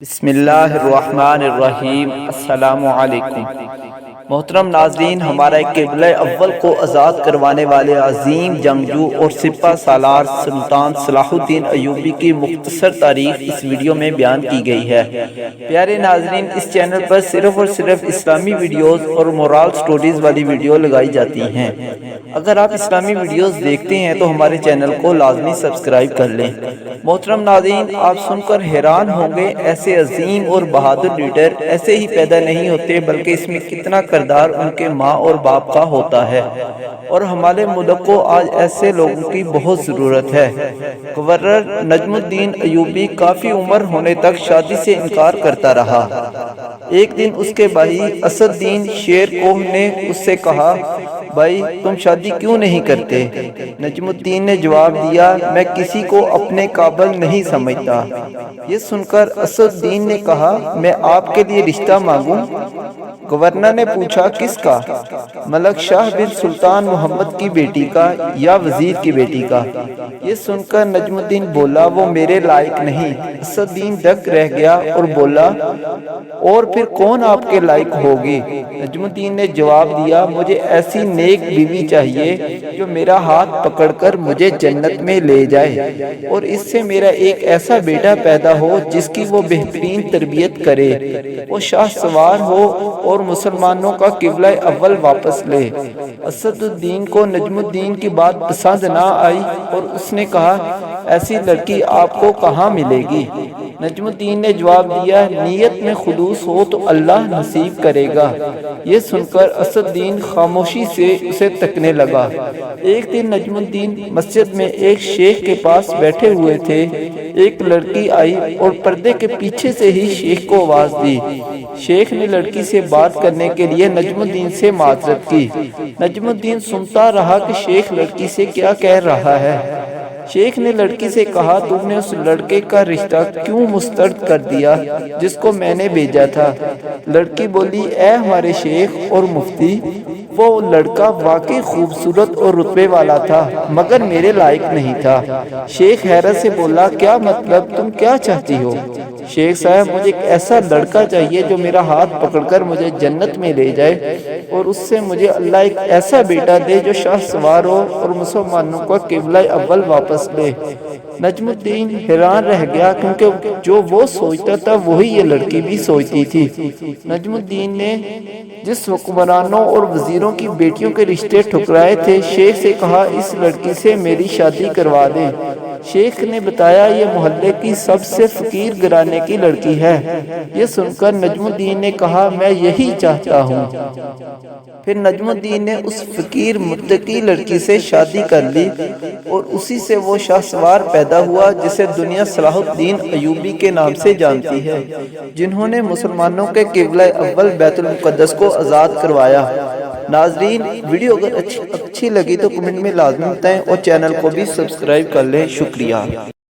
بسم اللہ الرحمن الرحیم۔ السلام علیکم محترم ناظرین، ہمارا قبلہ اول کو آزاد کروانے والے عظیم جنگجو اور سپہ سالار سلطان صلاح الدین ایوبی کی مختصر تاریخ اس ویڈیو میں بیان کی گئی ہے۔ پیارے ناظرین، اس چینل پر صرف اور صرف اسلامی ویڈیوز اور مورال سٹوریز والی ویڈیو لگائی جاتی ہیں۔ اگر آپ اسلامی ویڈیوز دیکھتے ہیں تو ہمارے چینل کو لازمی سبسکرائب کر لیں۔ محترم ناظرین، آپ سن کر حیران ہوں گے، ایسے عظیم اور بہادر لیڈر ایسے ہی پیدا نہیں ہوتے، بلکہ اس میں کتنا کردار ان کے ماں اور باپ کا ہوتا ہے، اور ہمارے ملک کو آج ایسے لوگوں کی بہت ضرورت ہے۔ گورنر نجم الدین ایوبی کافی عمر ہونے تک شادی سے انکار کرتا رہا۔ ایک دن اس کے بھائی اسد الدین شیر کوہ نے اس سے کہا، بھائی تم شادی کیوں نہیں کرتے؟ نجم الدین نے جواب دیا، میں کسی کو اپنے قابل نہیں سمجھتا۔ یہ سن کر اسد الدین نے کہا، میں آپ کے لیے رشتہ مانگوں؟ گورنر نے پوچھا، کس کا؟ ملک شاہ بن سلطان محمد کی بیٹی کا یا وزیر کی بیٹی کا؟ یہ سن کر نجم الدین بولا، وہ میرے لائق نہیں۔ اسد الدین دک رہ گیا اور بولا، اور پھر کون آپ کے لائق ہوگی؟ نجم الدین نے جواب دیا، مجھے ایسی نیک بیوی چاہیے جو میرا ہاتھ پکڑ کر مجھے جنت میں لے جائے، اور اس سے میرا ایک ایسا بیٹا پیدا ہو جس کی وہ بہترین تربیت کرے، وہ شاہ سوار ہو اور مسلمانوں کا قبلہ اول واپس لے۔ اسد الدین کو نجم الدین کی بات پسند نہ آئی اور اس نے کہا، ایسی لڑکی آپ کو کہاں ملے گی؟ نجم الدین نے جواب دیا، نیت میں خلوص ہو تو اللہ نصیب کرے گا۔ یہ سن کر اسد الدین خاموشی سے اسے تکنے لگا۔ ایک دن نجم الدین مسجد میں ایک شیخ کے پاس بیٹھے ہوئے تھے۔ ایک لڑکی آئی اور پردے کے پیچھے سے ہی شیخ کو آواز دی۔ شیخ نے لڑکی سے بات کرنے کے لیے نجم الدین سے معذرت کی۔ نجم الدین سنتا رہا کہ شیخ لڑکی سے کیا کہہ رہا ہے۔ شیخ نے لڑکی سے کہا، تم نے اس لڑکے کا رشتہ کیوں مسترد کر دیا جس کو میں نے بھیجا تھا؟ لڑکی بولی، اے ہمارے شیخ اور مفتی، وہ لڑکا واقعی خوبصورت اور رتبے والا تھا، مگر میرے لائق نہیں تھا۔ شیخ حیرت سے بولا، کیا مطلب، تم کیا چاہتی ہو؟ شیخ صاحب، مجھے ایک ایسا لڑکا چاہیے جو میرا ہاتھ پکڑ کر مجھے جنت میں لے جائے، اور اس سے مجھے اللہ ایک ایسا بیٹا دے جو شاہ سوار ہو اور مسلمانوں کا قبلہ اول واپس لے۔ نجم الدین حیران رہ گیا، کیونکہ جو وہ سوچتا تھا وہی یہ لڑکی بھی سوچتی تھی۔ نجم الدین نے جس حکمرانوں اور وزیروں کی بیٹیوں کے رشتے ٹھکرائے تھے، شیخ سے کہا، اس لڑکی سے میری شادی کروا دیں۔ شیخ نے بتایا، یہ محلے کی سب سے فقیر گھرانے کی لڑکی ہے۔ یہ سن کر نجم الدین نے کہا، میں یہی چاہتا ہوں۔ پھر نجم الدین نے اس فقیر متقی لڑکی سے شادی کر لی، اور اسی سے وہ شاہ سوار پیدا ہوا جسے دنیا صلاح الدین ایوبی کے نام سے جانتی ہے، جنہوں نے مسلمانوں کے قبلہ اول بیت المقدس کو آزاد کروایا۔ ناظرین، ویڈیو اگر اچھی لگی تو کمنٹ میں لازمی بتائیں، اور چینل کو بھی سبسکرائب کر لیں۔ شکریہ۔